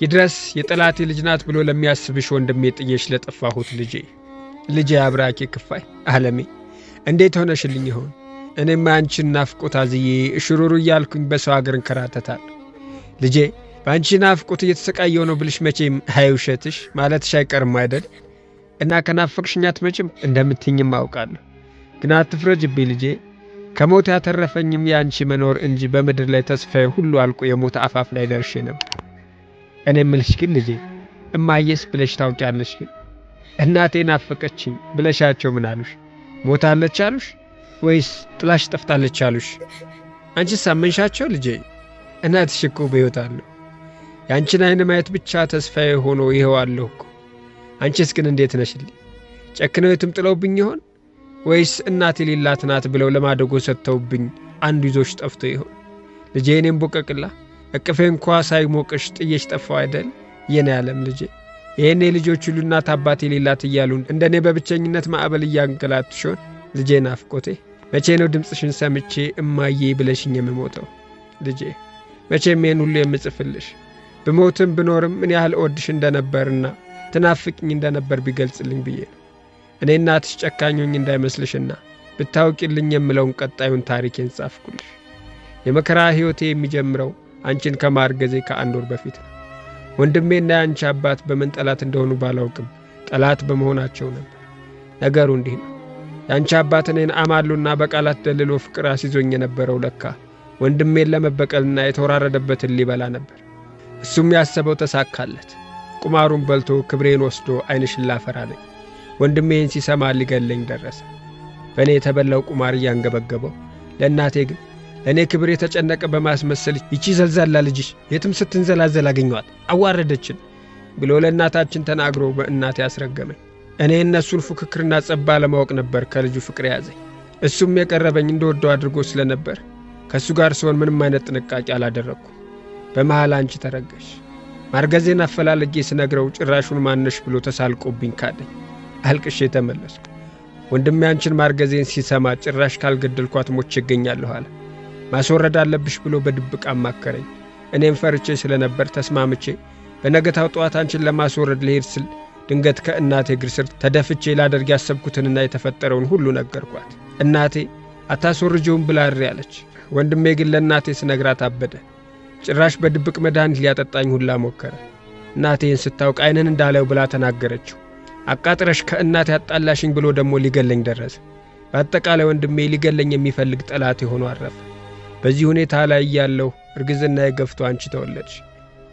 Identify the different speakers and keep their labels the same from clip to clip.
Speaker 1: ይድረስ የጠላቴ ልጅ ናት ብሎ ለሚያስብሽ ወንድሜ ጥየሽ ለጠፋሁት ልጄ አብራኬ ክፋይ ዓለሜ እንዴት ሆነሽልኝ ይሆን? እኔማ አንቺን ናፍቆት አዝዬ እሽሩሩ እያልኩኝ በሰው ሀገር እንከራተታለሁ። ልጄ በአንቺ ናፍቆት እየተሰቃየው ነው ብልሽ መቼም ሃይውሸትሽ ማለትሽ አይቀርም አይደል? እና ከናፈቅሽኝ አትመጭም እንደምትኝም አውቃለሁ። ግን አትፍረጅብኝ ልጄ። ከሞት ያተረፈኝም ያንቺ መኖር እንጂ በምድር ላይ ተስፋዬ ሁሉ አልቆ የሞት አፋፍ ላይ ደርሼ ነበር። እኔ ምልሽ ግን ልጄ እማየስ ብለሽ ታውቂያለሽ? ግን እናቴ ናፈቀችኝ ብለሻቸው ምን አሉሽ? ሞታለች አሉሽ ወይስ ጥላሽ ጠፍታለች አሉሽ? አንቺስ አመንሻቸው ልጄ? እናትሽ እኮ በሕይወት አለሁ። ያንቺን አይን ማየት ብቻ ተስፋዬ ሆኖ ይኸው አለሁ እኮ። አንቺስ ግን እንዴት ነሽልኝ? ጨክነው የትም ጥለውብኝ ይሆን ወይስ እናቴ ሌላት ናት ብለው ለማደጎ ሰጥተውብኝ አንዱ ይዞሽ ጠፍቶ ይሆን? ልጄ እኔም ቦቀቅላ እቅፌ እንኳ ሳይሞቅሽ ጥየሽ ጠፋው አይደል? የኔ ዓለም ልጄ ይሄኔ ልጆች ሁሉ እናት አባቴ ሌላት እያሉን እንደኔ በብቸኝነት ማዕበል እያንገላቱሽን ልጄ ናፍቆቴ መቼ ነው ድምፅሽን ሰምቼ እማዬ ብለሽኝ የምሞተው? ልጄ መቼም ይሄን ሁሉ የምጽፍልሽ ብሞትም ብኖርም ምን ያህል እወድሽ እንደነበርና ትናፍቅኝ እንደነበር ቢገልጽልኝ ብዬ ነው። እኔ እናትሽ ጨካኞኝ እንዳይመስልሽና ብታውቂልኝ የምለውን ቀጣዩን ታሪኬን ጻፍኩልሽ። የመከራ ሕይወቴ የሚጀምረው አንቺን ከማርገዜ ከአንድ ወር በፊት ነው። ወንድሜና ያንቺ አባት በምን ጠላት እንደሆኑ ባላውቅም ጠላት በመሆናቸው ነበር። ነገሩ እንዲህ ነው። ያንቺ አባት እኔን አማሉና በቃላት ደልሎ ፍቅር አስይዞኝ የነበረው ለካ ወንድሜን ለመበቀልና የተወራረደበትን ሊበላ ነበር። እሱም ያሰበው ተሳካለት። ቁማሩን በልቶ ክብሬን ወስዶ ዓይንሽን ላፈራለኝ። ወንድሜን ሲሰማ ሊገለኝ ደረሰ። በእኔ የተበላው ቁማር እያንገበገበው፣ ለእናቴ ግን ለእኔ ክብር የተጨነቀ በማስመሰል ይቺ ዘልዛላ ልጅሽ የትም ስትንዘላዘል አገኘዋት አዋረደችን ብሎ ለእናታችን ተናግሮ በእናቴ አስረገመኝ። እኔ እነሱን ፉክክርና ጸባ ለማወቅ ነበር ከልጁ ፍቅር ያዘኝ። እሱም የቀረበኝ እንደወደው አድርጎ ስለነበር ከእሱ ጋር ሲሆን ምንም አይነት ጥንቃቄ አላደረግኩ። በመሃል አንቺ ተረገሽ። ማርገዜን አፈላልጌ ስነግረው ጭራሹን ማነሽ ብሎ ተሳልቆብኝ ካደኝ። አልቅሼ ተመለስኩ። ወንድሜ አንቺን ማርገዜን ሲሰማ ጭራሽ ካልገደልኳት ሞቼ እገኛለሁ አለ። ማስወረድ አለብሽ ብሎ በድብቅ አማከረኝ። እኔም ፈርቼ ስለነበር ተስማምቼ በነገታው ጠዋት አንቺን ለማስወረድ ልሄድ ስል ድንገት ከእናቴ እግር ስር ተደፍቼ ላደርግ ያሰብኩትንና የተፈጠረውን ሁሉ ነገርኳት። እናቴ አታስወርጂውም ብላ እሪ አለች። ወንድሜ ግን ለእናቴ ስነግራት አበደ። ጭራሽ በድብቅ መድኃኒት ሊያጠጣኝ ሁላ ሞከረ። እናቴን ስታውቅ ዓይንን እንዳለው ብላ ተናገረችው። አቃጥረሽ ከእናቴ ያጣላሽኝ ብሎ ደግሞ ሊገለኝ ደረሰ። በአጠቃላይ ወንድሜ ሊገለኝ የሚፈልግ ጠላት ሆኖ አረፈ። በዚህ ሁኔታ ላይ ያለው እርግዝና የገፍቶ አንቺ ተወለድሽ።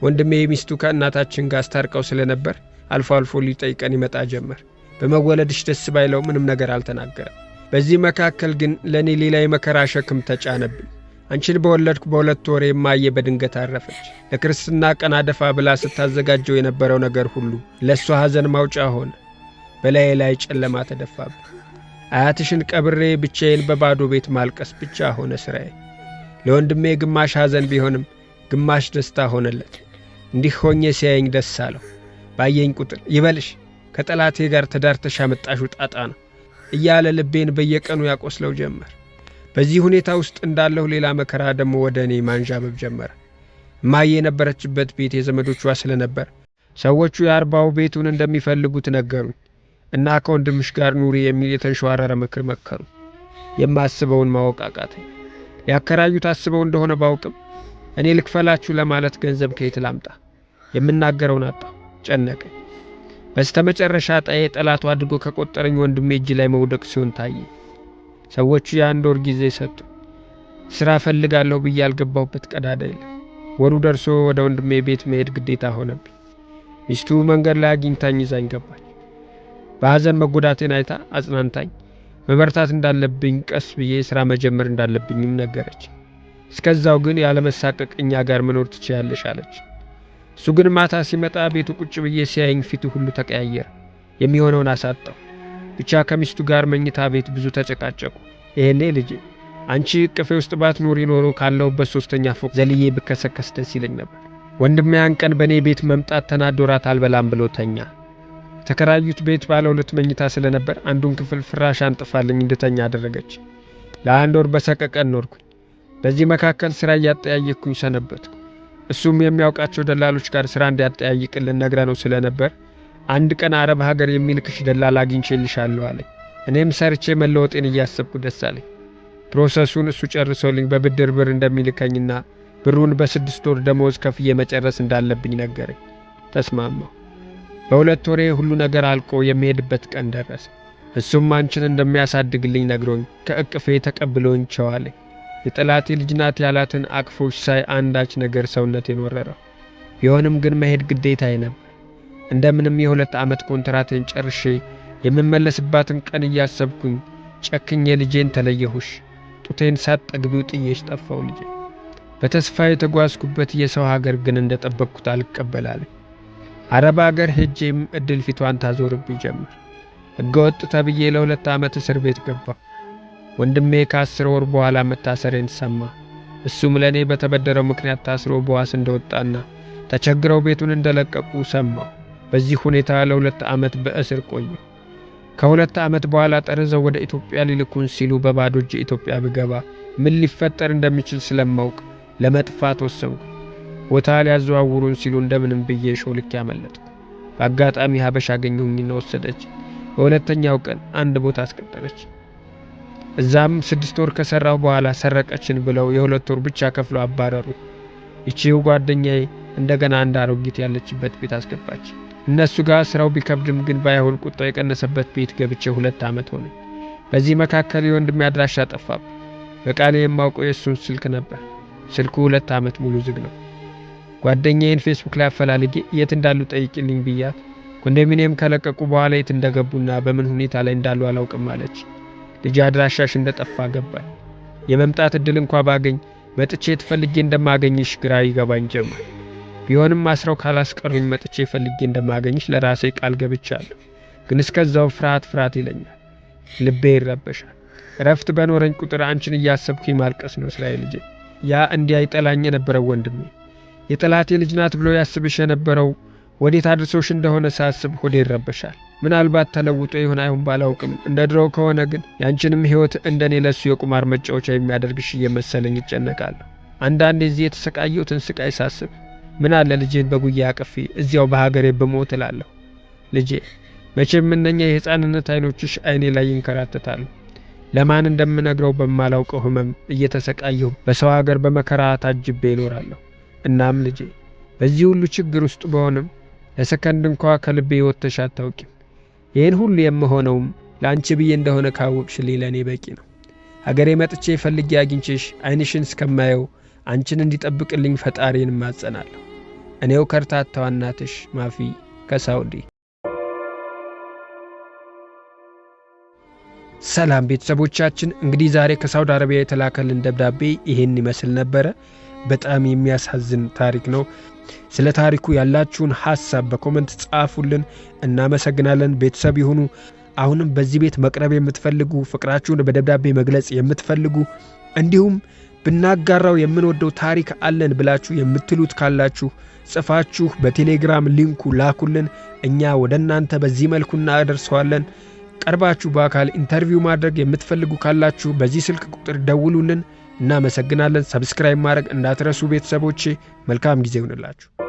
Speaker 1: ወንድሜ ሚስቱ ከእናታችን ጋር አስታርቀው ስለነበር አልፎ አልፎ ሊጠይቀን ይመጣ ጀመር። በመወለድሽ ደስ ባይለው ምንም ነገር አልተናገረም። በዚህ መካከል ግን ለኔ ሌላ የመከራ ሸክም ተጫነብኝ። አንቺን በወለድኩ በሁለት ወሬ እማዬ በድንገት አረፈች። ለክርስትና ቀን አደፋ ብላ ስታዘጋጀው የነበረው ነገር ሁሉ ለሷ ሐዘን ማውጫ ሆነ። በላዬ ላይ ጨለማ ተደፋብኝ። አያትሽን ቀብሬ ብቻዬን በባዶ ቤት ማልቀስ ብቻ ሆነ ስራዬ። ለወንድሜ ግማሽ ሐዘን ቢሆንም ግማሽ ደስታ ሆነለት። እንዲህ ሆኜ ሲያየኝ ደስ አለው። ባየኝ ቁጥር ይበልሽ ከጠላቴ ጋር ተዳርተሽ ያመጣሽው ጣጣ ነው እያለ ልቤን በየቀኑ ያቆስለው ጀመር። በዚህ ሁኔታ ውስጥ እንዳለሁ ሌላ መከራ ደግሞ ወደ እኔ ማንዣበብ ጀመረ። እማዬ የነበረችበት ቤት የዘመዶቿ ስለነበር ሰዎቹ የአርባው ቤቱን እንደሚፈልጉት ነገሩኝ እና ከወንድምሽ ጋር ኑሪ የሚል የተንሸዋረረ ምክር መከሩ። የማስበውን ማወቅ አቃተኝ። ሊያከራዩት አስበው እንደሆነ ባውቅም እኔ ልክፈላችሁ ለማለት ገንዘብ ከየት ላምጣ? የምናገረውን አጣሁ፣ ጨነቀኝ። በስተመጨረሻ ጣዬ ጠላቱ አድርጎ ከቆጠረኝ ወንድሜ እጅ ላይ መውደቅ ሲሆን ታየ። ሰዎቹ የአንድ ወር ጊዜ ሰጡ። ሥራ ፈልጋለሁ ብዬ ያልገባሁበት ቀዳዳ የለም። ወሩ ደርሶ ወደ ወንድሜ ቤት መሄድ ግዴታ ሆነብኝ። ሚስቱ መንገድ ላይ አግኝታኝ ይዛኝ ገባች። በሐዘን መጎዳቴን አይታ አጽናንታኝ መበርታት እንዳለብኝ ቀስ ብዬ ሥራ መጀመር እንዳለብኝም ነገረች። እስከዛው ግን ያለመሳቀቅ እኛ ጋር መኖር ትችያለሽ አለች። እሱ ግን ማታ ሲመጣ ቤቱ ቁጭ ብዬ ሲያየኝ ፊቱ ሁሉ ተቀያየረ። የሚሆነውን አሳጣው። ብቻ ከሚስቱ ጋር መኝታ ቤት ብዙ ተጨቃጨቁ። ይሄኔ ልጄ አንቺ እቅፌ ውስጥ ባትኖሪ ኖሮ ካለሁበት 3ኛ ፎቅ ዘልዬ ብከሰከስ ደስ ይለኝ ነበር። ወንድሜ ያን ቀን በእኔ ቤት መምጣት ተናዶራት አልበላም ብሎ ተኛ። ተከራዩት ቤት ባለ 2 መኝታ ስለነበር አንዱን ክፍል ፍራሽ አንጥፋልኝ እንድተኛ አደረገች። ለአንድ ወር በሰቀቀን ኖርኩኝ። በዚህ መካከል ስራ እያጠያየኩኝ ሰነበትኩ። እሱም የሚያውቃቸው ደላሎች ጋር ስራ እንዲያጠያይቅልን ነግረነው ስለነበር አንድ ቀን አረብ ሀገር የሚልክሽ ደላላ አግኝቼልሻለሁ አለኝ። እኔም ሰርቼ መለወጤን እያሰብኩ ደስ አለኝ። ፕሮሰሱን እሱ ጨርሶልኝ በብድር ብር እንደሚልከኝና ብሩን በ6 ወር ደሞዝ ከፍዬ መጨረስ እንዳለብኝ ነገረኝ። ተስማማሁ። በ2 ወሬ ሁሉ ነገር አልቆ የሚሄድበት ቀን ደረሰ። እሱም አንቺን እንደሚያሳድግልኝ ነግሮኝ ከእቅፌ ተቀብሎኝ ቸዋለኝ። የጠላቴ ልጅ ናት ያላትን አቅፎች ሳይ አንዳች ነገር ሰውነቴን ወረረው። ቢሆንም ግን መሄድ ግዴታዬ ነበር። እንደምንም የ2 ዓመት ኮንትራቴን ጨርሼ የምመለስባትን ቀን እያሰብኩኝ ጨክኜ ልጄን ተለየሁሽ። ጡቴን ሳትጠግቢው ጥዬሽ ጠፋው ልጄ። በተስፋ የተጓዝኩበት የሰው ሀገር ግን እንደጠበቅኩት አልቀበላለኝ። አረብ ሀገር ሄጄም እድል ፊቷን ታዞርብኝ ጀመር። ሕገወጥ ተብዬ ለ2 ዓመት እስር ቤት ገባሁ። ወንድሜ ከ10 ወር በኋላ መታሰሬን ሰማ። እሱም ለኔ በተበደረው ምክንያት ታስሮ በዋስ እንደወጣና ተቸግረው ቤቱን እንደለቀቁ ሰማሁ። በዚህ ሁኔታ ለ2 ዓመት በእስር ቆየሁ። ከ2 ዓመት በኋላ ጠርዘው ወደ ኢትዮጵያ ሊልኩን ሲሉ በባዶ እጄ ኢትዮጵያ ብገባ ምን ሊፈጠር እንደሚችል ስለማውቅ ለመጥፋት ወሰንኩ። ቦታ ሊያዘዋውሩን ሲሉ እንደምንም ብዬ ሾልኬ አመለጥኩ። በአጋጣሚ ሀበሻ አገኘሁኝና ወሰደች። በሁለተኛው ቀን አንድ ቦታ አስቀጠረች። እዛም 6 ወር ከሰራሁ በኋላ ሰረቀችን ብለው የ2 ወር ብቻ ከፍለው አባረሩ። ይቺው ጓደኛዬ እንደገና አንድ አሮጊት ያለችበት ቤት አስገባች። እነሱ ጋር ስራው ቢከብድም ግን ባይሆን ቁጣው የቀነሰበት ቤት ገብቼ 2 ዓመት ሆነ። በዚህ መካከል የወንድሜ አድራሻ ጠፋብኝ። በቃሌ የማውቀው የእሱን ስልክ ነበር። ስልኩ 2 ዓመት ሙሉ ዝግ ነው። ጓደኛዬን ፌስቡክ ላይ አፈላልጌ የት እንዳሉ ጠይቅልኝ ብያት ኮንዶሚኒየም ከለቀቁ በኋላ የት እንደገቡና በምን ሁኔታ ላይ እንዳሉ አላውቅም አለች። ልጅ አድራሻሽ እንደጠፋ ገባኝ። የመምጣት እድል እንኳን ባገኝ መጥቼ ትፈልጌ እንደማገኝሽ ግራ ይገባኝ ጀመር። ቢሆንም አስረው ካላስቀሩኝ መጥቼ ፈልጌ እንደማገኝሽ ለራሴ ቃል ገብቻለሁ። ግን እስከዛው ፍርሃት ይለኛል። ልቤ ይረበሻል። ረፍት በኖረኝ ቁጥር አንቺን እያሰብኩኝ ማልቀስ ነው ስራዬ ልጄ። ያ እንዲያይጠላኝ የነበረው ወንድሜ የጠላቴ ልጅ ናት ብሎ ያስብሽ የነበረው ወዴት አድርሶሽ እንደሆነ ሳስብ ሆዴ ይረበሻል። ምናልባት ተለውጦ ይሆን አይሁን ባላውቅም እንደ ድሮው ከሆነ ግን ያንቺንም ህይወት እንደኔ ለሱ የቁማር መጫወቻ የሚያደርግሽ እየመሰለኝ ይጨነቃለሁ። አንዳንዴ እዚህ የተሰቃየሁትን ስቃይ ሳስብ ምን አለ ልጄን በጉያ አቅፌ እዚያው በሀገሬ በሞት እላለሁ። ልጄ መቼም እነኛ የህፃንነት አይኖችሽ አይኔ ላይ ይንከራተታሉ። ለማን እንደምነግረው በማላውቀው ህመም እየተሰቃየሁ በሰው ሀገር በመከራ ታጅቤ እኖራለሁ። እናም ልጄ በዚህ ሁሉ ችግር ውስጥ በሆነም ለሰከንድ እንኳን ከልቤ ወጥተሽ አታውቂም። ይህን ሁሉ የምሆነውም ለአንቺ ብዬ እንደሆነ ካወቅሽልኝ ለእኔ በቂ ነው። ሀገሬ መጥቼ ፈልጌ አግኝቼሽ አይንሽን እስከማየው አንቺን እንዲጠብቅልኝ ፈጣሪን እማጸናለሁ። እኔው ከርታታዋ እናትሽ ማፊ ከሳውዲ። ሰላም ቤተሰቦቻችን፣ እንግዲህ ዛሬ ከሳውዲ አረቢያ የተላከልን ደብዳቤ ይሄን ይመስል ነበረ። በጣም የሚያሳዝን ታሪክ ነው። ስለ ታሪኩ ያላችሁን ሐሳብ በኮሜንት ጻፉልን። እናመሰግናለን። ቤተሰብ ይሁኑ። አሁንም በዚህ ቤት መቅረብ የምትፈልጉ ፍቅራችሁን በደብዳቤ መግለጽ የምትፈልጉ እንዲሁም ብናጋራው የምንወደው ታሪክ አለን ብላችሁ የምትሉት ካላችሁ ጽፋችሁ በቴሌግራም ሊንኩ ላኩልን። እኛ ወደ እናንተ በዚህ መልኩ እናደርሰዋለን። ቀርባችሁ በአካል ኢንተርቪው ማድረግ የምትፈልጉ ካላችሁ በዚህ ስልክ ቁጥር ደውሉልን። እናመሰግናለን። ሰብስክራይብ ማድረግ እንዳትረሱ ቤተሰቦቼ። መልካም ጊዜ ይሁንላችሁ።